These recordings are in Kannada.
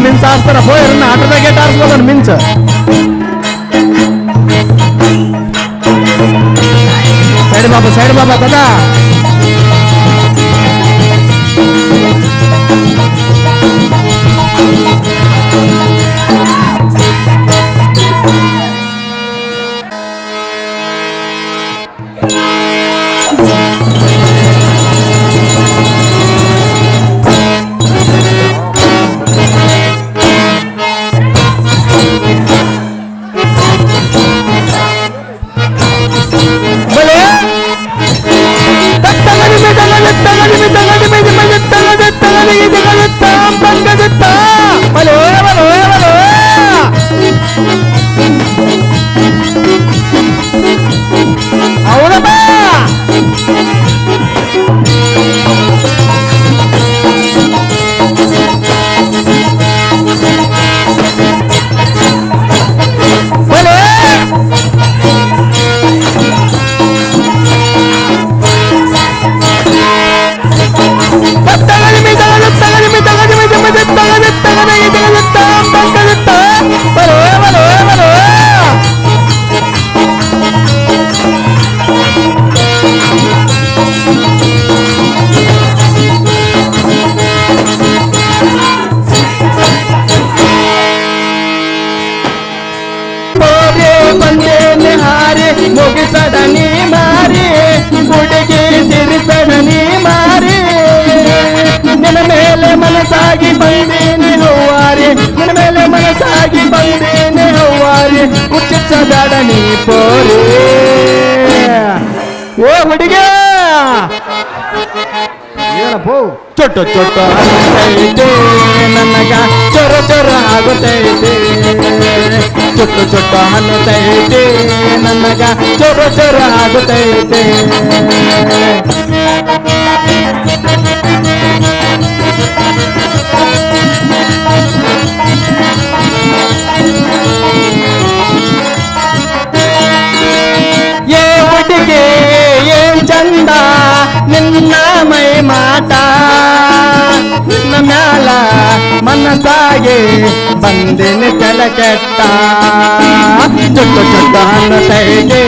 ಮಿಂಚ ಆಡ್ತಾರ ಹೋಯ್ರನ್ನ ಆಟದ ಗೇಟ್ ಆರಿಸ್ಬೋದನ್ ಮಿಂಚ ಸೈಡ್ ಬಾಬಾ ದಾದಾ ಮುಗಿಸಡನಿ ಮಾರಿ ಹುಡುಗಿ ತಿರಿಸಡನಿ ಮಾರಿ ನಿನ್ನ ಮೇಲೆ ಮನಸ್ಸಾಗಿ ಬಂದೀನಿ ಹೂವಾರಿ ನಿನ್ನ ಮೇಲೆ ಮನಸ್ಸಾಗಿ ಬಂದೀನಿ ಹೂವಾರಿ ಹುಚ್ಚಿಸಡನಿ ಪೋರಿ ಓ ಹುಡುಗಿ ಏನಪ್ಪೋ ಚೊಟ್ಟು ಚೊಟ್ಟು ಆಗುತ್ತೈತೆ ನನಗ ಚೊರ ಚೊರ ಆಗುತ್ತೈತೆ ಚೊಟ್ಟು ಚೊಟ್ಟು ಅನ್ನುತ್ತೈತೆ ನನಗ ಚೊರ ಚೊರ ಆಗುತ್ತೈತೆ ಏ ಹುಡುಗಿ ಏನ್ ಚಂದ ನಿನ್ನ ಮೈ ಮಾಟ ನಿನ್ನ ಮ್ಯಾಲ ಮನಸ್ಸಾಗಿ ಬಂದಿನ ತಲೆ ಕೆಟ್ಟ ಚೊಟ್ಟು ಚೊಟ್ಟು ಅನ್ನತೈತೆ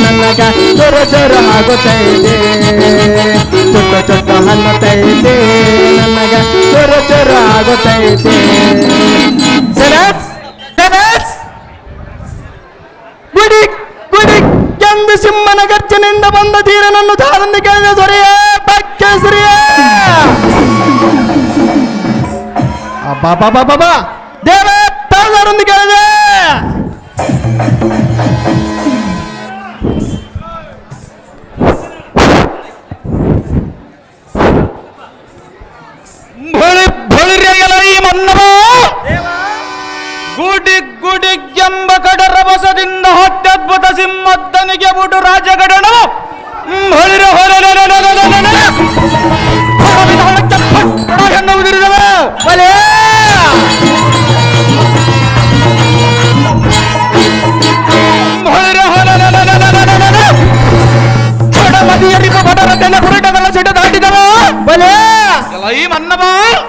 ನನಗ ಚೊರ ಚೊರ ಆಗುತ್ತೈತೆ ಚೊಟ್ಟು ಚೊಟ್ಟು ಅನ್ನತೈತೆ ನನಗ ಚೊರ ಚೊರ ಆಗುತ್ತೈತೆ ಗುಡಿ ಗುಡಿ ಎಂದು ಸಿಂಹನ ಗರ್ಜನೆಯಿಂದ ಬಂದ ಧೀರನನ್ನು ಧಾರನ್ನು ಕೇಳಿದ ದೊರೆಯೇ ಬಕ್ಕೇಸರಿಯೇ ಬಾಬಾ ದೇವ ತಾರನ್ನು ಕೇಳಿದೆ ಗುಡಿ ಗುಡಿ ಎಂಬ ಕಡರ ಬಸದಿಂದ ಅತ್ಯದ್ಭುತ ಸಿಂಹದ್ದನಿಗೆ ಬುಡು ರಾಜಗಡನು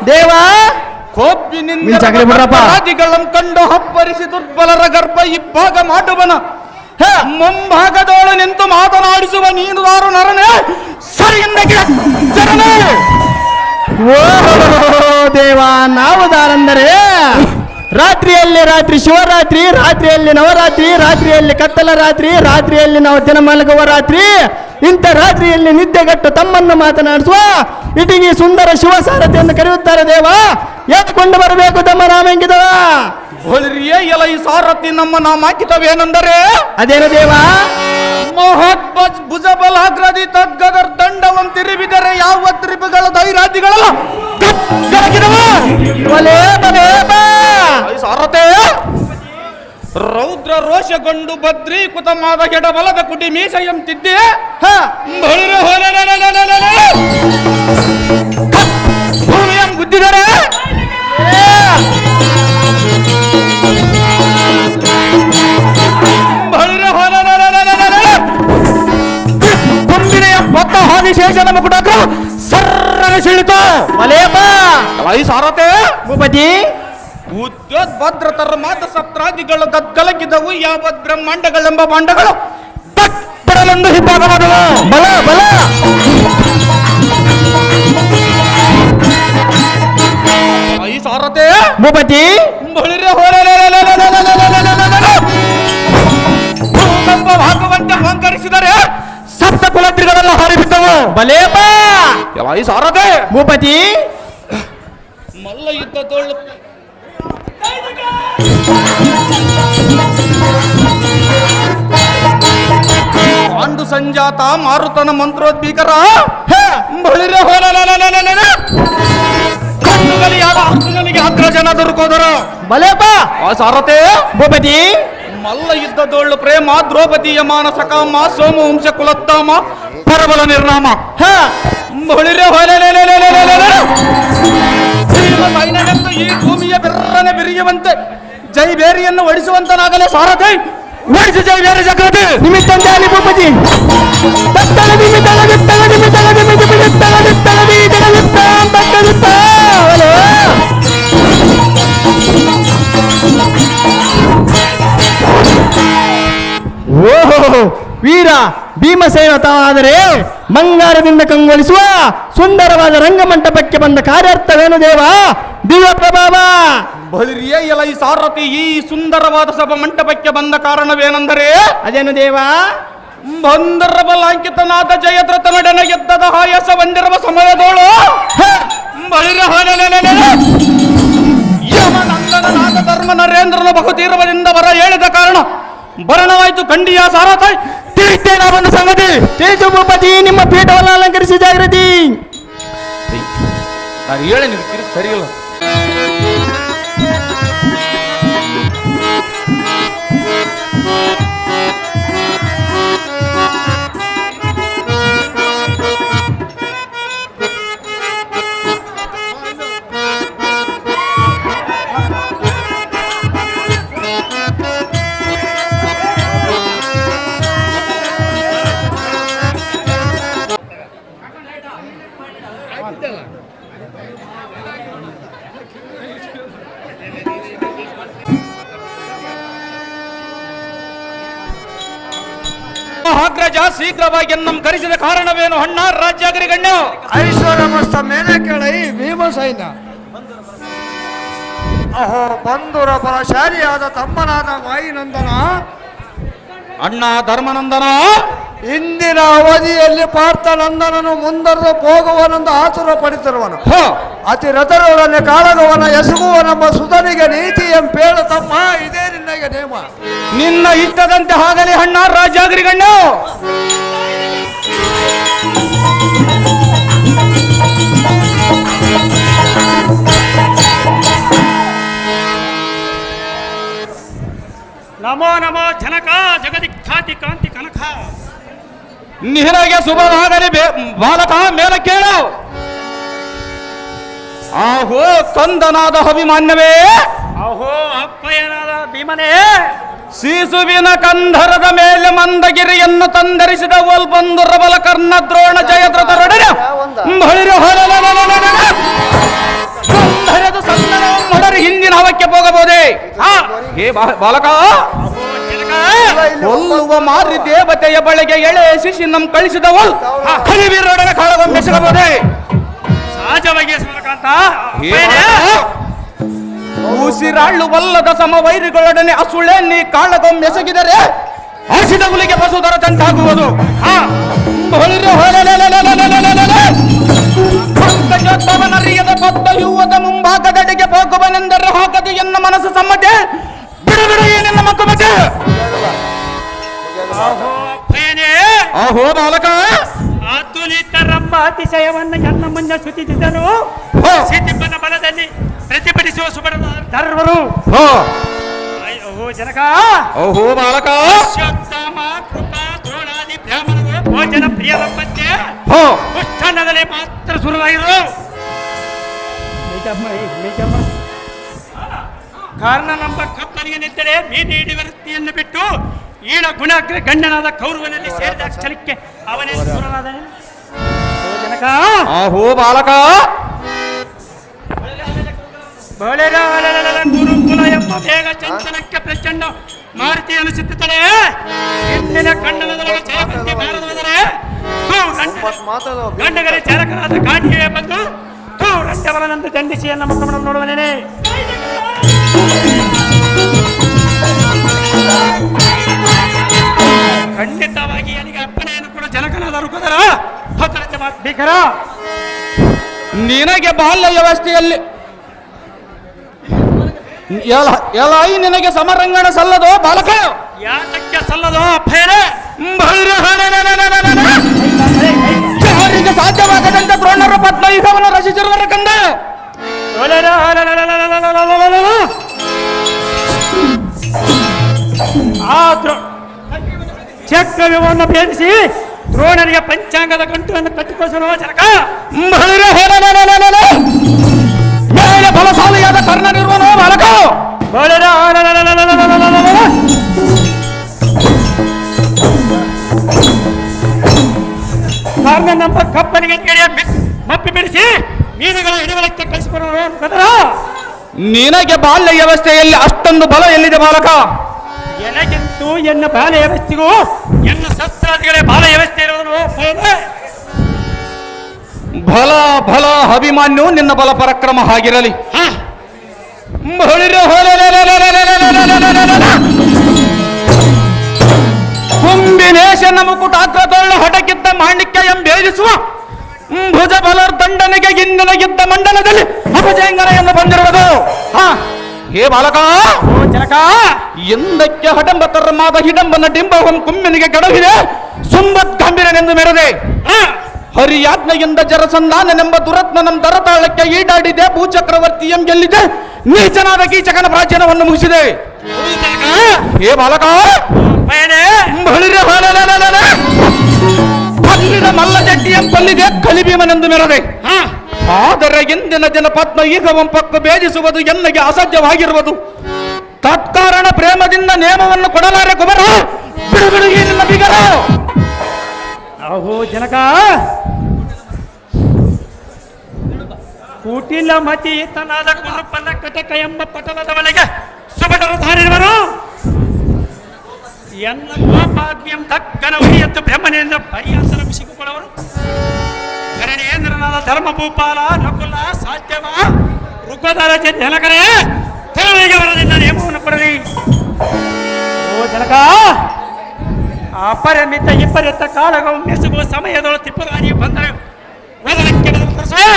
ದೇವಾ ರಾಜಿಗಳನ್ನು ಕಂಡು ಹಬ್ಬರಿಸಿ ದುರ್ಬಲರ ಗರ್ಭ ಇಬ್ಬಾಗ ಮಾಡುವನ ಮುಂಭಾಗದೋಳು ನಿಂತು ಮಾತನಾಡಿಸುವ ನೀನು ದಾರು ನರನೇ ಸರಿಯಿಂದ ಚರನೇ. ಓ ದೇವಾ ನಾವು ದಾರಂದರೆ ರಾತ್ರಿಯಲ್ಲಿ ರಾತ್ರಿ ಶಿವರಾತ್ರಿ, ರಾತ್ರಿಯಲ್ಲಿ ನವರಾತ್ರಿ, ರಾತ್ರಿಯಲ್ಲಿ ಕತ್ತಲ ರಾತ್ರಿ, ರಾತ್ರಿಯಲ್ಲಿ ನಾವು ದಿನ ಮಲಗುವ ರಾತ್ರಿ, ಇಂಥ ರಾತ್ರಿಯಲ್ಲಿ ನಿದ್ದೆಗಟ್ಟು ತಮ್ಮನ್ನು ಮಾತನಾಡಿಸುವ ಇಟಿಗಿ ಸುಂದರ ಶಿವಸಾರಥಿಯನ್ನು ಕರೆಯುತ್ತಾರೆ ದೇವ. ಎತ್ಕೊಂಡು ಬರಬೇಕು ತಮ್ಮ ನಾಮೆಂಗಿದವ ಎಲ್ಲ ಈ ಸಾರಥಿ ನಮ್ಮ ನಾಮ ಹಾಕಿದವೇನೆಂದರೆ ಅದೇನು ದೇವ? ಮಹದ್ಭುಜ ಭುಜಬಲಾಗ್ರದಿ ತದ್ಗದರ್ ದಂಡವಂ ತಿರುವಿದರೆ ಯಾವ ತ್ರಿಪುಗಳ ಧೈರ್ಯಾದಿಗಳಲ್ಲ ಸಾರಥೆ ರೌದ್ರ ರೋಷಗೊಂಡು ಭದ್ರೀಕೃತವಾದ ಎಡಬಲದ ಕುಟಿ ಮೀಸೆಯಂತಿದ್ದೆ ಭೂಮಿಯಂ ಗುದ್ದಿದರೆ ತುಂಬಿನೆಯ ಪತ್ತ ಆದಿಶೇಷನ ಮುಕುಟಕ್ಕೂ ಸರ್ರನೆ ಸಿಳಿತ ಮಲೇಪ ಸಾರಥೆ ಭೂಪತಿ ಉದ್ಯೋದ್ಭದ್ರತರ ಮಾತ ಸಪ್ತಾದಿಗಳು ಗದ್ಗಲಕ್ಕಿದ್ದವು ಯಾವ ಬ್ರಹ್ಮಾಂಡಗಳೆಂಬ ಭಾಂಡಗಳು ಬಿಡಲೆಂದು ಹಿಂಭಾಗವಾದವು. ಬಲ ಬಲ ಈ ಸಾರತೆ ಭೂಪತಿ ಬಳಿರೆ ಭಾಗವಂತ ಅಲಂಕರಿಸಿದರೆ ಸಪ್ತ ಕುಲತ್ರಿಗಳೆಲ್ಲ ಹಾರಿಬಿಟ್ಟವು. ಬಲೇಪ ಈ ಸಾರತೆ ಭೂಪತಿ ಮಲ್ಲ ಯುದ್ಧ ತೋಳು ಪಾಂಡು ಸಂಜಾತ ಮಾರುತನ ಮಂತ್ರೋದ್ಭೀಕರ ಬಳಿರೆ ಕಣ್ಣುಗಲಿಯಾದ ಅರ್ಜುನನಿಗೆ 10 ಜನ ದೊರಕೋದರು. ಬಲೇಪ ಆ ಸಾರತೆ ಭೂಪತಿ ಮಲ್ಲ ಯುದ್ಧದೊಳ್ಳು ಪ್ರೇಮ ದ್ರೌಪದಿಯ ಮಾನಸ ಕಾಮ ಸೋಮವಂಶ ಕುಲತ್ತಾಮ ಪರಬಲ ನಿರ್ನಾಮ ಬಳಿರೆ ಸೈನ್ಯವೆಂದು ಈ ಭೂಮಿಯ ಬೆರ್ರನೆ ಬಿರಿಯುವಂತೆ ಜೈಬೇರಿಯನ್ನು ಒಡಿಸುವಂತನಾಗಲೇ ಸಾರಥಿ ಒಡಿಸಿ ಜೈಬೇರಿ ಜಗತಿ ನಿಮಿತ್ತಂದಾಲಿ ಭೂಪತಿ ತತ್ತಲ ನಿಮಿತ್ತಲ ನಿತ್ತಲ ನಿಮಿತ್ತಲ ನಿಮಿತ್ತಲ ನಿತ್ತಲ ನಿತ್ತಲ ನಿತ್ತಲ ನಿತ್ತಲ ಓಹೋ ವೀರ ಭೀಮಸೇನ ತಾವಾದರೆ ಬಂಗಾರದಿಂದ ಕಂಗೊಳಿಸುವ ಸುಂದರವಾದ ರಂಗಮಂಟಪಕ್ಕೆ ಬಂದ ಕಾರ್ಯಾರ್ಥವೇನು ದೇವ ದಿವ್ಯ ಪ್ರಭಾವ. ಬಲಿರಿಯೇ ಇಲ್ಲ ಈ ಸಾರಥಿ ಈ ಸುಂದರವಾದ ಸಭಾ ಮಂಟಪಕ್ಕೆ ಬಂದ ಕಾರಣವೇನೆಂದರೆ ಅದೇನು ದೇವ ಬಂದರ ಬಲಾಂಕಿತನಾದ ಜಯದ್ರಥನೊಡನೆ ಗೆದ್ದದ ಹಾಯಸ ಬಂದಿರುವ ಸಮಯದೋಳು ಬಲಿರ ಯಮನಂದನನಾದ ಧರ್ಮ ನರೇಂದ್ರನ ಬಹುತೀರ್ವದಿಂದ ಬರ ಹೇಳಿದ ಕಾರಣ ಭರಣವಾಯಿತು ಖಂಡಿಯ ಸಾರಥ ತಿಳಿತೇನ ಒಂದು ಸಂಗತಿ ತೇಜು ಭೂಪತಿ ನಿಮ್ಮ ಪೀಠವನ್ನು ಅಲಂಕರಿಸಿ ಜಾಗೃತಿ. ನಾನು ಹೇಳಿ ನೀವು ಸರಿ ಇಲ್ಲ. ಅಗ್ರಜ ಶೀಘ್ರವಾಗಿ ನಮ್ಮ ಕರೆಸಿದ ಕಾರಣವೇನು ಅಣ್ಣ ರಾಜ್ಯಾಗರಿಗಣ್ಣ ಐಶ್ವರ್ಯ ಮಸ್ತ ಮೇಲೆ ಕೇಳಿ ಭೀಮಸೈನ್ಯ ಅಹೋ ಬಂಧುರ ಬಲಶಾಲಿಯಾದ ತಮ್ಮನಾದ ವಾಯುನಂದನ ಅಣ್ಣ ಧರ್ಮನಂದನ ಇಂದಿನ ಅವಧಿಯಲ್ಲಿ ಪಾರ್ಥನಂದನನು ಮುಂದರೆದು ಹೋಗುವನೆಂದು ಆತುರ ಪಡಿತಿರುವನು. ಅತಿ ರಥರೊಡನೆ ಕಾಳಗವನ ಎಸಗುವನೆಂಬ ಸುಧನಿಗೆ ನೀತಿ ಎಂಪೇಳ ತಮ್ಮ ಇದೇ ನಿನ್ನಗೆ ನೇಮ. ನಿನ್ನ ಇಷ್ಟದಂತೆ ಆಗಲಿ ಅಣ್ಣ ರಾಜ್ಯಾಗರಿಗಣ್ಣ. ನಮೋ ನಮೋ ಜನಕ ಜಗದಿಖ್ಯಾತಿ ಕಾಂತಿ ಕನಕ. ನಿನಗೆ ಶುಭವಾಗಲಿ ಬಾಲಕ ಮೇಲೆ ಕೇಳು. ಆಹೋ ಕಂದನಾದ ಅಭಿಮಾನ್ಯವೇ, ಅಹೋ ಅಪ್ಪಯ್ಯನಾದ ಭೀಮನೇ, ಶಿಶುವಿನ ಕಂಧರದ ಮೇಲೆ ಮಂದಗಿರಿಯನ್ನು ತಂದರಿಸಿದ ಒಲ್ಬಂದುರ ಬಲ ಕರ್ಣ ದ್ರೋಣ ಜಯದ್ರಥರೊಡನೆ ಕಂಧರದ ಸಂದನ ಮೊಡರಿ ಹಿಂದಿನ ಹವಕ್ಕೆ ಹೋಗಬಹುದೇ? ಹೇ ಬಾಲಕ, ಕೊಲ್ಲುವ ಮಾರಿ ದೇವತೆಯ ಬಳಿಗೆ ಎಳೆ ಶಿಶಿನಂ ಕಳಿಸಿದವಲ್ ಹರಿವೀರೊಡನೆ ಕಾಳಗೊಮ್ಮೆ ಸಿಗಬಹುದೇ? ಸಹಜವಾಗಿ ಸಮರಕಾಂತ ಉಸಿರಾಳುವಲ್ಲದ ಸಮವೈರಿಗಳೊಡನೆ ಅಸುಳೆ ನೀ ಕಾಳಗೊಮ್ಮೆ ಎಸಗಿದರೆ ಹಸಿದ ಹುಲಿಗೆ ಬಸುವುದರ ತಂಟಾಗುವುದು. ಪಂಕಜೋತ್ಸವನರಿಯದ ಬದ್ಧ ಯುವದ ಮುಂಭಾಗದಡಿಗೆ ಹೋಗುವನೆಂದರೆ ಹಾಕದು ಎನ್ನ ಮನಸ್ಸು ಸಮ್ಮತೆ. ಬಿಡುಬಿಡು ಏನೆನ್ನ ಮಕ್ಕಮತೆ. ಅಹೋ ಅಪ್ಪಯ್ಯನೇ, ಆಹೋ ಬಾಲಕ, ಅತುಲಿತರಂಬ ಅತಿಶಯವನ್ನು ಎನ್ನ ಮುಂದೆ ಸುತ್ತಿದ್ದನು. ಸಿದ್ಧಿಪ್ಪನ ಬಲದಲ್ಲಿ ಪ್ರತಿಭಟಿಸುವ ಸುಬರದ ಧರ್ಮರು. ಓಹೋ ಜನಕ, ಓಹೋ ಬಾಲಕ, ಅಶ್ವತ್ಥಾಮ ಕೃಪಾ ದ್ರೋಣಾದಿ ಬ್ರಾಹ್ಮಣರು ಭೋಜನ ಪ್ರಿಯರಂಬಂತೆ ಉಷ್ಠಾನದಲ್ಲಿ ಮಾತ್ರ ಸುರವಾಗಿರು. ಕಾರಣ ನಮ್ಮ ಕಪ್ಪನಿಗೆ ನಿಂತರೆ ಮೀನು ಹಿಡಿಯುವ ವೃತ್ತಿಯನ್ನು ಬಿಟ್ಟು ಈಳ ಗುಣಾಗ್ರ ಗಂಡನಾದ ಕೌರವನಲ್ಲಿ ಸೇರಿದ ಕ್ಷಣಕ್ಕೆ ಅವನೇ ಸುರನಾದನೆ. ಓ ಜನಕ, ಆಹೋ ಬಾಲಕ, ಗುರುಕುಲ ಎಂಬ ಬೇಗ ಚಂಚನಕ್ಕೆ ಪ್ರಚಂಡ ಮಾರುತಿ ಅನಿಸುತ್ತದೆ. ಹಿಂದಿನ ಖಂಡನದೊಳಗೆ ಜಯವಂತಿ ಭಾರತವಾದರೆ ಗಂಡಗರೆ ಚಾಲಕರಾದ ಗಾಂಧಿಯೇ ಬಂದು ರಂಡವರನಂದು ದಂಡಿಸಿ ನಮ್ಮ ಮುಖವನ್ನು ನೋಡುವನೇನೆ. ಖಂಡಿತವಾಗಿ ನನಗೆ ಅಪ್ಪನೆಯನ್ನು ಕೂಡ ಜನಕನಾದ ರುಕುದರ ಭೀಕರ ನಿನಗೆ ಬಾಲ್ಯ ವ್ಯವಸ್ಥೆಯಲ್ಲಿ ಎಲಾಯಿ ನಿನಗೆ ಸಮರಂಗಣ ಸಲ್ಲದೋ ಬಾಲಕ? ಯಾತಕ್ಕೆ ಸಲ್ಲದೋ ಅಪ್ಪನೇ? ಯಾರಿಗೆ ಸಾಧ್ಯವಾಗದಂತೆ ದ್ರೋಣರ ಪದ್ಮಯುಗವನ್ನು ರಚಿಸಿರುವರ ಕಂದ ಚಕ್ರವ್ಯೂಹವನ್ನು ಭೇದಿಸಿ ದ್ರೋಣರಿಗೆ ಪಂಚಾಂಗದ ಗಂಟುವನ್ನು ಕಟ್ಟಿಕೊಳ್ಳುವ ಜನಕ ಬಲಶಾಲಿಯಾದ ಕರ್ಣನಿರುವನು ಬಾಲಕ. ನಮ್ಮ ಕಪ್ಪನಿಗೆ ಮಪ್ಪಿ ಬಿಡಿಸಿ ಮೀನುಗಳ ಹಿಡಿವಲಕ್ಕೆ ಕಳಿಸಿಕೊಡುವ. ನಿನಗೆ ಬಾಲ್ಯ ವ್ಯವಸ್ಥೆಯಲ್ಲಿ ಅಷ್ಟೊಂದು ಬಲ ಎಲ್ಲಿದೆ ಬಾಲಕ? ಎನಗಿಂತೂ ಎನ್ನ ಬಾಲ್ಯ ವ್ಯವಸ್ಥೆಗೂ ಎನ್ನ ಶಸ್ತ್ರಾದಿಗಳೇ ಬಾಲ್ಯ ವ್ಯವಸ್ಥೆ ಇರುವುದು. ಬಲ ಬಲ ಅಭಿಮಾನ್ಯು ನಿನ್ನ ಬಲ ಪರಾಕ್ರಮ ಹಾಗಿರಲಿ. ಕುಂಬಿನೇಶನ ಮುಕುಟಾಗ್ರದೊಳ್ಳ ಹಟಕಿದ್ದ ಮಾಣಿಕ್ಯ ಎಂಬೇರಿಸುವ ಭುಜ ಬಲರ್ ದಂಡನೆಗೆ ಗಿನ್ನಲಗಿದ್ದ ಮಂಡಲದಲ್ಲಿ ಅಪಜಯಂಗನ ಎಂದು ಬಂದಿರುವುದು. ಹೇ ಬಾಲಕ, ಜನಕ, ಎಂದಕ್ಕೆ ಹಡಂಬ ತರ್ಮಾದ ಹಿಡಂಬನ ಡಿಂಬವಂ ಕುಮ್ಮಿನಿಗೆ ಗಡವಿದೆ ಸುಂಬತ್ ಗಂಭೀರನೆಂದು ಮೆರೆದೆ. ಹರಿಯಾಜ್ಞೆಯಿಂದ ಜರಸಂಧಾನನೆಂಬ ದುರತ್ನನಂ ದರತಾಳಕ್ಕೆ ಈಡಾಡಿದೆ. ಭೂಚಕ್ರವರ್ತಿಯಂ ಗೆಲ್ಲಿದೆ. ನೀಚನಾದ ಕೀಚಕನ ಪ್ರಾಚೀನವನ್ನು ಮುಗಿಸಿದೆ. ಹೇ ಬಾಲಕ, ಕಲ್ಲಿನ ಮಲ್ಲ ಜಡ್ಡಿಯಂ ಕೊಲ್ಲಿದೆ ಕಲಿಭೀಮನೆಂದು ಮೆರದೆ. ಆದರೆ ಇಂದಿನ ದಿನ ಪದ್ಮ ಈಗವಂ ಪಕ್ಕ ಭೇದಿಸುವುದು ಎನ್ನಗೆ ಅಸಾಧ್ಯವಾಗಿರುವುದು. ತತ್ಕಾರಣ ಪ್ರೇಮದಿಂದ ನೇಮವನ್ನು ಕೊಡಲಾರೆ ಕುಬರ. ಬಿಡುಬಿಡು ಈ ನಿನ್ನ ಬಿಗರ. ಅಹೋ ಜನಕ, ಕುಟಿಲ ಮತಿ ತನಾದ ಕುರುಪನ ಕಟಕ ಎಂಬ ಪಟಲದ ಒಳಗೆ ಸುಬಟರ ಧಾರಿರುವರು. ಎನ್ನ ಪಾಪಾಗ್ಯಂ ದಕ್ಕನ ಒಯ್ಯತ್ತು ಬ್ರಹ್ಮನೇಂದ್ರ ಪರ್ಯಾಂತರ ಬಿಸಿಕೊಳ್ಳುವರು. ಕರಣೇಂದ್ರನಾದ ಧರ್ಮಭೂಪಾಲ ನಕುಲ ಸಾಧ್ಯವ ಋಗ್ವದಾರ ಜನಕರೇ ತೆರಳಿಗೆ ಬರದಿಂದ ನೇಮವನ್ನು ಕೊಡಲಿ. ಓ ಜನಕ, ಅಪರಿಮಿತ ಇಬ್ಬರಿತ ಕಾಲಗಳು ಮೆಸುಗುವ ಸಮಯದೊಳು ತಿಪ್ಪರಾಗಿ ಬಂದರೆ ವದನಕ್ಕೆ ತರಿಸುವೆ.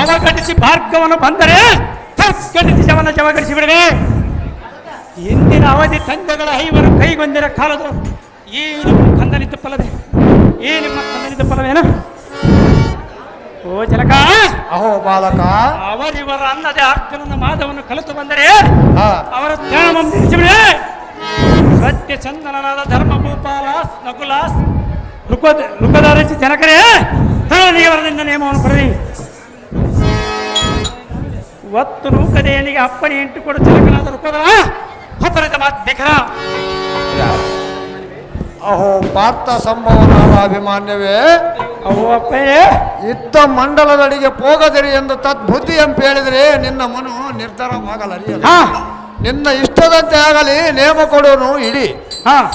ಅವಘಟಿಸಿ ಭಾರ್ಗವನ್ನು ಬಂದರೆ ತತ್ಕಟಿಸಿ ಶವನ ಜವಗಡಿಸಿ ಬಿಡುವೆ. ಇಂದಿನ ಅವಧಿ ತಂದೆಗಳ ಐವರು ಕೈಗೊಂದಿರ ಕಾಲದ ಈ ನಿಮ್ಮ ಕಂದನಿದ್ದ ಫಲವೇ? ಈ ನಿಮ್ಮ ಕಂದನಿದ್ದ ಫಲವೇನ? ಓ ಜನಕ, ಅಹೋ ಬಾಲಕ, ಅವರಿವರ ಅನ್ನದೇ ಅರ್ಕನನ್ನ ಮಾದವನ್ನು ಕಲಿತು ಬಂದರೆ ಅವರ ತ್ಯಾಗವನ್ನು ನಿಲ್ಲಿಸಿಬಿಡಿ. ಸತ್ಯ ಚಂದನನಾದ ಧರ್ಮಭೂಪಾಲ ನಕುಲಾಸ್ ಋಕದಾರಸಿ ಜನಕರೇ ತರಣಿಗೆ ವರದಿಂದ ನೇಮವನ್ನು ಪಡೆದಿ. ಒತ್ತು ನೂಕದೇನಿಗೆ ಅಪ್ಪಣೆ ಎಂಟು ಕೊಡು ಜನಕನಾದ ಋಕದರ ಹತ್ತರದ ಮಾತು ಬೇಕರ. ಅಹೋ ಪಾರ್ಥ ಸಂಭವನಾದ ಅಭಿಮಾನ್ಯವೇ, ಅವು ಅಪ್ಪಯ್ಯ ಇದ್ದ ಮಂಡಲದಡಿಗೆ ಹೋಗದಿರಿ ಎಂದು ತದ್ಬುದ್ಧಿ ಅಂತ ಹೇಳಿದ್ರೆ ನಿನ್ನ ಮನು ನಿರ್ಧಾರವಾಗಲರಿಯಲ್ಲ. ನಿನ್ನ ಇಷ್ಟದಂತೆ ಆಗಲಿ, ನೇಮ ಕೊಡುವನು ಇಡಿ.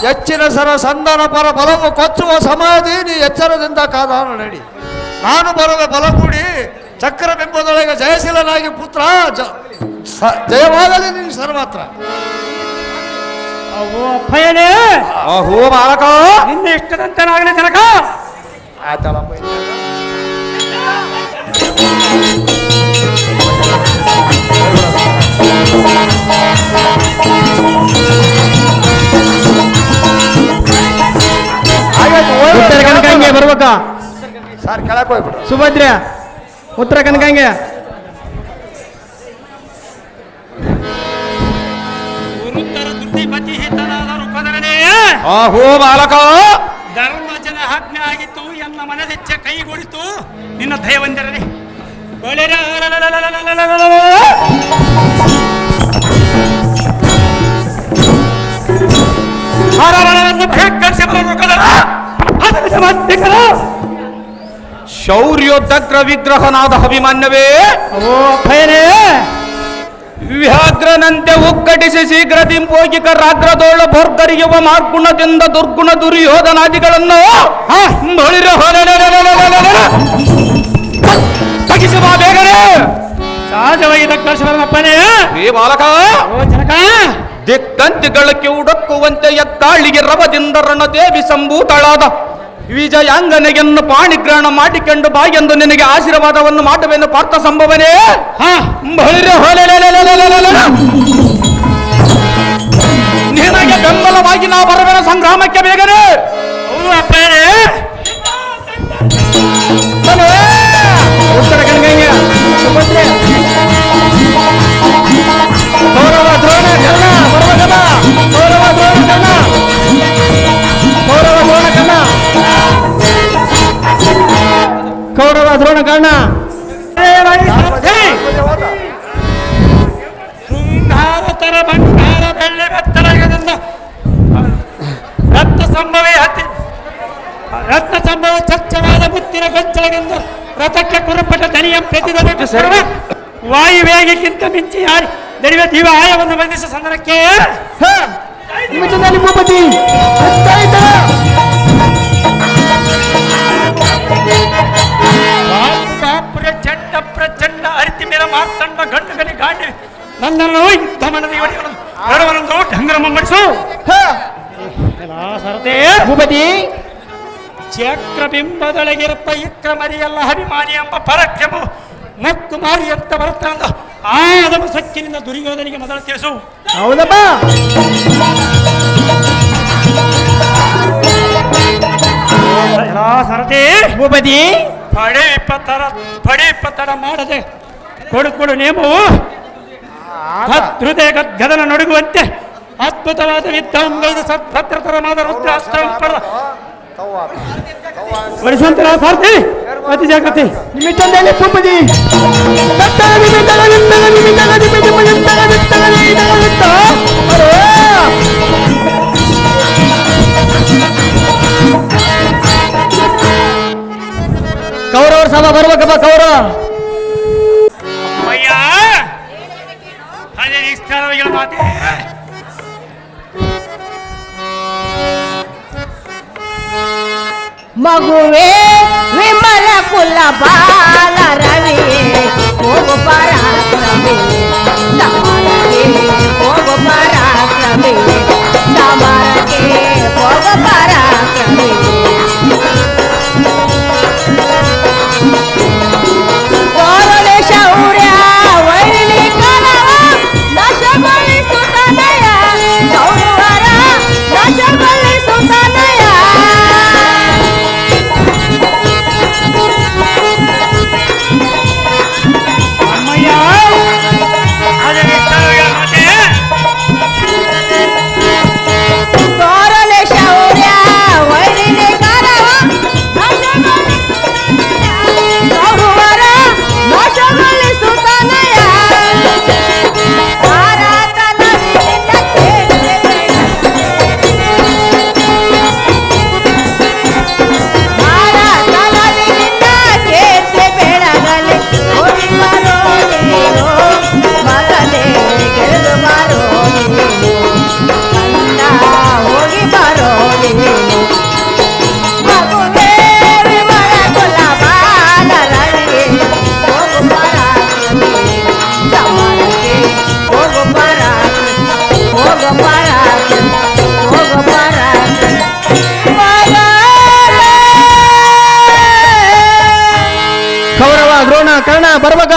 ಹೆಚ್ಚಿನ ಸರ ಸಂಧಾನ ಪರ ಬಲವು ಕೊಚ್ಚುವ ಸಮಯದಿ ನೀ ಎಚ್ಚರದಿಂದ ಕಾದಾನ ನಡಿ. ನಾನು ಬರದ ಬಲ ಕೂಡಿ ಚಕ್ರಬಿಂಬದೊಳಗೆ ಜಯಶೀಲನಾಗಿ ಪುತ್ರ ಜಯವಾಗಲಿ ನಿನ್ನ ಸರ್ವತ್ರ. ಅವು ಅಪ್ಪಯ್ಯನೇ, ಅಹೋ ಬಾಲಕ, ನಿನ್ನ ಇಷ್ಟದಂತನಾಗಲಿ ಜನಕ. ಆಯ್ತಳಪ್ಪ. ಉತ್ತರ ಕನಕಂಗೆ ಬರ್ಬೇಕಾ ಸರ್? ಕೆಳಕ್ಕೆ ಹೋಗ್ಬಿಡು. ಸುಭದ್ರೆ ಉತ್ತರ ಕನಕಂಗೆ. ಗುರುತರ ದುರ್ದಿಪತಿ ಹಿತನಾದ ಋಕದರನೇ, ಅಹೋ ಬಾಲಕ, ಧರ್ಮಜನ ಆಜ್ಞೆ ಆಗಿತ್ತು, ಎನ್ನ ಮನದೆಚ್ಚ ಕೈಗೂಡಿತು ನಿನ್ನ ದಯವಂದಿರಲಿ. ದೊಡ್ಡಗ್ರ ವಿಗ್ರಹನಾದ ಅಭಿಮಾನ್ಯವೇ, ಓ ಅಪ್ಪಯ್ಯನೇ, ವ್ಯಾಘ್ರನಂತೆ ಉಕ್ಕಟಿಸಿ ಶೀಘ್ರ ದಿಂಪೋಗಿಕ ರಾಗ್ರದೋಳ ಭೋರ್ಗರಿಯುವ ಮಾರ್ಗುಣದಿಂದ ದುರ್ಗುಣ ದುರ್ಯೋಧನಾದಿಗಳನ್ನು ತಗಿಸುವ ಬೇಗನೆ. ಸಹಜವಾಗಿ ದಕ್ಷರಪ್ಪನೇ. ಏ ಬಾಲಕ, ಓ ಜನಕ, ದಿಕ್ಕಂತಿಗಳಕ್ಕೆ ಉಡಕ್ಕುವಂತೆ ಎತ್ತಾಳಿಗೆ ರವದಿಂದ ರಣದೇವಿ ಸಂಭೂತಳಾದ ವಿಜಯಾಂಗನೆಯನ್ನು ಪಾಣಿಗ್ರಹಣ ಮಾಡಿಕೊಂಡು ಬಾ ಎಂದು ನಿನಗೆ ಆಶೀರ್ವಾದವನ್ನು ಮಾಡುವೆನು ಪಾರ್ಥ ಸಂಭವನೇ. ನಿನಗೆ ಬೆಂಬಲವಾಗಿ ನಾ ಬರುವೆನು ಸಂಗ್ರಾಮಕ್ಕೆ ಬೇಗನೆ. ಉತ್ತರ ಗಂಗೆಯ ಸುಭದ್ರೆ ಕೌರವ ದ್ರೋಣ ಕರ್ಣ ಪರ್ವತದ ಕೌರವ ದ್ರೋಣ ಕರ್ಣ ಕೌರವ ದ್ರೋಣ ಕರ್ಣ ಕೌರವ ದ್ರೋಣ ಕರ್ಣ ಶೃಂಗಾರತರ ಬಂಗಾರ ಬೆಳ್ಳಿ ಬೆತ್ತರಗದಿಂದ ರತ್ನ ಸಂಭವ ಚಚ್ಚವಾದ ಮುತ್ತಿನ ಗೊಂಚಲಗೆಂದ ರಥಕ್ಕೆ ಕುರುಪಟ ದನಿಯ ಪ್ರತಿದ ವಾಯುವೇಗಕ್ಕಿಂತ ಮಿಂಚಿ ಯಾರಿ ನಡೆಯುವ ಜೀವ ಆಯವನ್ನು ಬಂಧಿಸುವ ಸಂದರ್ಭಕ್ಕೆ ಭೂಪತಿ ಪ್ರಚಂಡ ಪ್ರಚಂಡ ಅರಿತಿ ಮೇರ ಮಾರ್ತಂಡ ಗಂಡುಗಲಿ ಗಾಂಡಿ ನನ್ನನ್ನು ಯುದ್ಧ ಮನದ ಎರಡವರೊಂದು ಢಂಗರ ಮಾಡಿಸು ಸರತೆ ಭೂಪತಿ. ಚಕ್ರಬಿಂಬದೊಳಗಿರಪ್ಪ ಇಕ್ರ ಮರಿಯಲ್ಲ ಅಭಿಮಾನಿ ಎಂಬ ಪರಕ್ರಮ ಮಕ್ಕು ಮಾರಿ ಅಂತ ಬರುತ್ತಂದ ಆದಮ ಸಕ್ಕಿನಿಂದ ದುರ್ಯೋಧನಿಗೆ ಮೊದಲು ತಿಳಿಸು. ಹೌದಪ್ಪ. ಸರತೆ ಭೂಪತಿ, ಪಡೆ ಪತ್ತರ ಮಾಡದೆ ಕೊಡು ನೇಮವು ಹೃದಯ ಗದನ ನಡುಗುವಂತೆ ಅದ್ಭುತವಾದ ವಿದ್ಯಾಂಗೈದ ಸದ್ಭದ್ರತರವಾದ ರುದ್ರಾಸ್ತ್ರ ಬಡಿಸುವಂತೆ ನಾವು ಸಾರ್ತಿ ಅತಿ ಜಾಗೃತಿ ನಿಮಿತ್ತದಲ್ಲಿ ಭೂಪತಿ. ಕೌರವರ ಸಭಾ ಬರ್ಬೇಕಪ್ಪ ಕೌರವ. ಅಯ್ಯ ಅದೇ ನಿಸ್ತಾರಗಳ ಮಾತೆ ಮಗುವೆ ವಿಮಲ ಕುಲ ಬಾಲ ರವಿಯೇ ಹೋಗು ಪರಾಕ್ರಮಿ ಸಮರಕ್ಕೆ ಹೋಗು ಪರಾಕ್ರಮಿ ಸಮರಕ್ಕೆ ಹೋಗು ಪರಾಕ್ರಮಿ ಕೋರಳೆ ಶೌರ್ಯ ವೈರಿ ಕಲವ ನಶಗೊಳಿಸುತ್ತನೆಯ ಕೌರವರ ನಶಗೊಳಿಸುತ್ತನೆಯ ತೋರಲೆ ಶೌರ್ಯ ವೈರಿಲೆ ಕರವ ಕೌರವರ ನಾಶಗೊಳಿಸುತ್ತನೆಯ ಭಾರತನವಿನಿಂದ ಕೀರ್ತಿ ಬೆಳಗಲಿ ಹೋಗಿ ಬರೋ ನೀನು ಮಗನೇ ಗೆಳೆದು ಬರೋ ನೀನು ಕಂದ ಹೋಗಿ ಬರೋ ನೀನು ಮಗುವೇ ವಿಮಲ ಕುಲ ಬಾಲ ರವಿಯೇ ಹೋಗು ಪರಾಕ್ರಮಿ ಸಮರಕ್ಕೆ ಹೋಗು ಪರಾಕ್ರಮಿ ಹೋಗು ಪರಾಕ್ರಮಿ ಹೋಗು ಪರಾಕ್ರಮಿ ಕೌರವ ದ್ರೋಣ ಕರ್ಣ ಬರ್ಬೇಕ.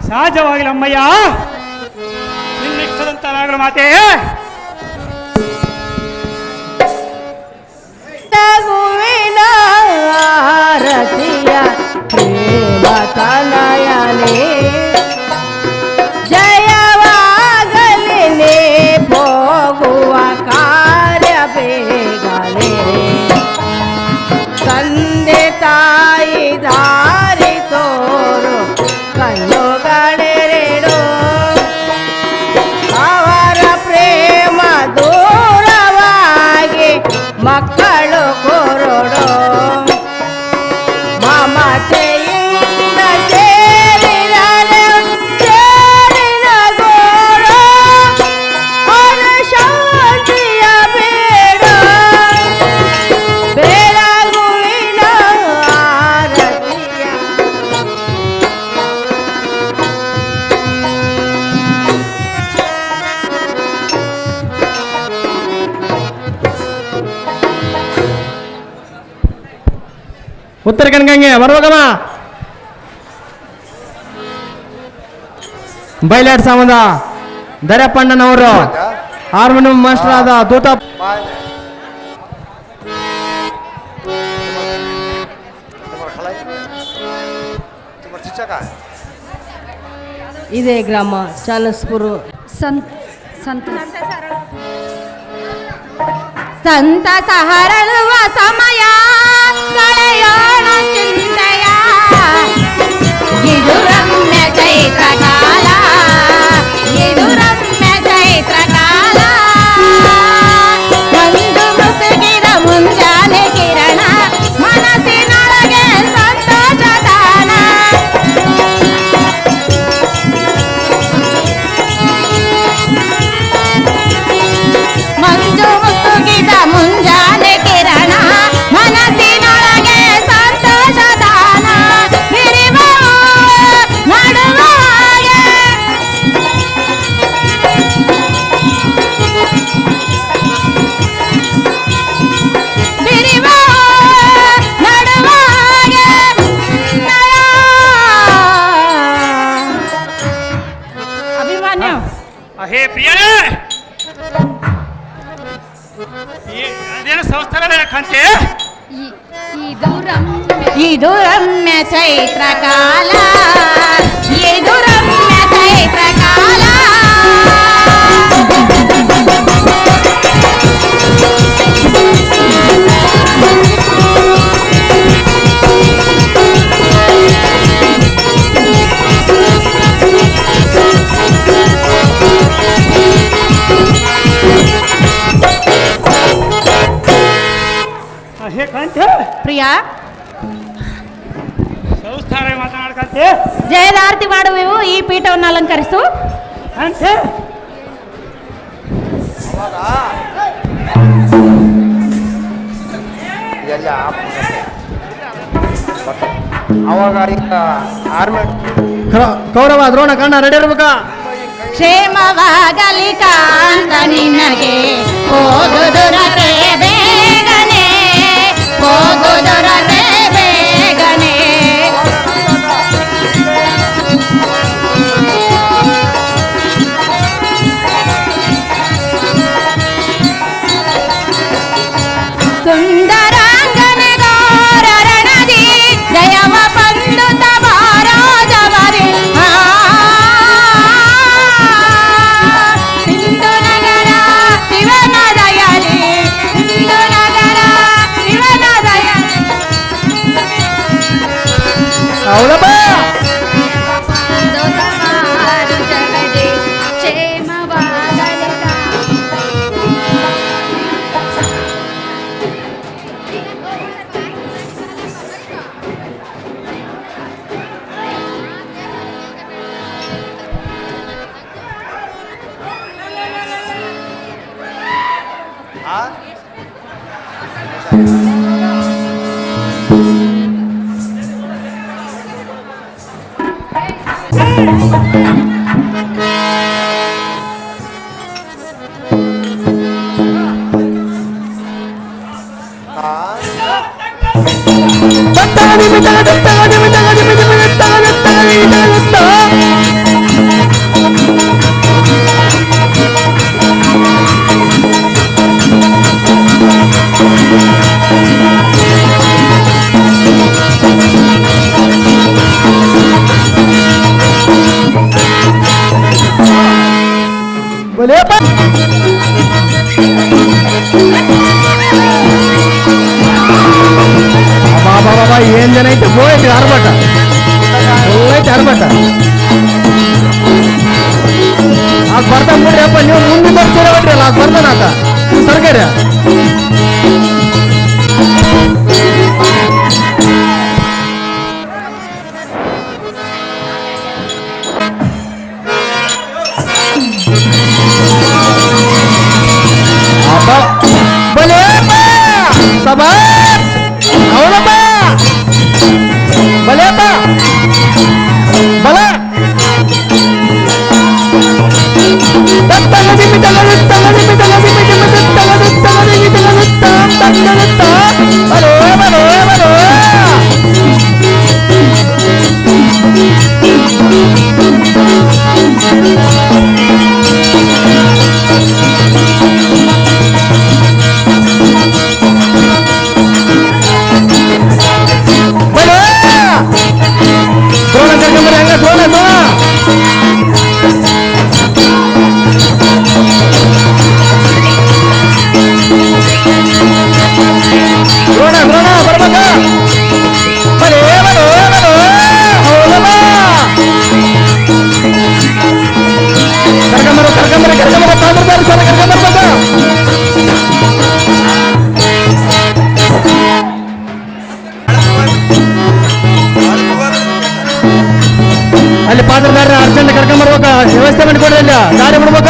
ಸಹಜವಾಗಿಲ್ಲ ಅಮ್ಮಯ್ಯ ನಿನ್ನಿಷ್ಟದಂತ ರಾಗಲ ಮಾತೆ ತಗುವಿನ ಆರತಿಯ ಪ್ರೇಮ ತನಯನೇ ಜಯವಾಗಲಿ ನೀ ಹೋಗುವ ಕಾರ್ಯ ಬೇಗಲೇ ತಂದೆ ತಾಯಿ ದಾರಿ ತೋರು ಕಣ್ಣುಗಳೆರಡು ಅವರ ಪ್ರೇಮ ದೂರವಾಗಿ ಮಕ್ಕಳು ಆಟೆಯಿಂದ ಸೇರಿದರೆ ಸೇರಿನ ಗೋಳ ಶಾಂತಿಯ ಬೇಡ ಬೆಳಗುವಿನ ಆರತಿಯ ಉತ್ತರ ಕನಗಂಗೆ ಬರ್ಬೇಕಮ್ಮ. ಬೈಲಾಡ್ ಸಾಮದ ದರ್ಯಪ್ಪಣ್ಣನವರು ಹಾರ್ಮೋನಿಯಂ ಮಾಸ್ಟರ್ ಆದ ದೂತ ಇದೇ ಗ್ರಾಮ ಚಾನಸ್ಪುರ ಸಂತಸ ಹರಳುವ ಸಮಯ ಕಳೆಯೋಣ ಚಿಂತೆಯ ಇದು ರಮ್ಯ ಚೈತ್ರ ಕಾಲ ಇದು ರಮ್ಯ ಚೈತ್ರ ಕಾಲ ಮಂಜು ಮುಸುಗಿದ ಮುಂಜಾನೆ ಕಿರಣ ಮನಸ್ಸಿನೊಳಗೆ ಸಂತೋಷ ದಾನ ಮಂಜು ಮುಸುಗಿದ ಮುಂಜಾನೆ ಕಿರಣ ಮನಸ್ಸಿನೊಳಗೆ ಸಂತೋಷ ದಾನ ಬಿರಿವ ನಡುವ ಹಾಗೆ ಬಿರಿವ ನಡುವ ಹಾಗೆ ಅಭಿಮಾನ್ಯ ಹೇ ಪ್ರಿಯರೇ ಅದೇನು ಸಂಸ್ಥಾನ ಕಾಂತೆ ಇದು ರಮ್ಯ ಚೈತ್ರ ಕಾಲ ಇದು ರಮ್ಯ ಚೈತ್ರ ಕಾಲ ಹೇ ಕಾಂತೆ ಪ್ರಿಯಾ ಸಂಸ್ಥಾನ ಮಾತನಾಡ್ಕಂತೆ ಜಯದಾರ್ತಿ ಮಾಡುವೆವು ಈ ಪೀಠವನ್ನು ಅಲಂಕರಿಸು ಕಾಂತೆ ಅವಾಗ ಈಗ ಆರ್ಮಿ ಕೌರವ ದ್ರೋಣ ಕಣ್ಣ ರೆಡಿ ಇರ್ಬೇಕ. ಕ್ಷೇಮವಾಗಲಿ ಕಾಂತ ನಿನಗೆ ಹೋಗುದುರತೆ ಬೇಗನೆ ಹೋಗುದುರತೆ ಬೇಗನೆ ಸುಂದರಾಂಗನೆ ಗೋರಣದಿ ಜಯವ ಪಂಡುತ ಬಾರಾಜವರಿ ಸಿಂಧು ನಗರ ಶಿವನ ದಯಲಿ ಸಿಂಧು ನಗರ ಶಿವನ ದಯಲಿ ಹೌದಪ್ಪ. ಪಂಡುತ ಮಾರು ಜಗದಿ ಕ್ಷೇಮವಾಗಲಿ बोलेಪ್ಪ. ಬಾಬಾ ಏನ್ ಜನ ಐತೆ ಹೋಯ್ತು ಆರ್ಭಟ ಹೋಯ್ತು ಆರ್ಭಟ ಆಗ ಬರ್ತಾನ ಬಿಡ್ರಿ ಅಪ್ಪ. ನೀವು ಮುಂದೆ ಬರ್ತೀರ ಬಿಟ್ರಲ್ಲ ಆಗ ಬರ್ತಾನ ಆತ ನೀವು ಸರ್ಕಾರ ವ್ಯವಸ್ಥೆ ಮಾಡಿಕೊಡ್ರಿ ಇಲ್ಲ ದಾರಿ ಬಿಡ್ಬೇಕು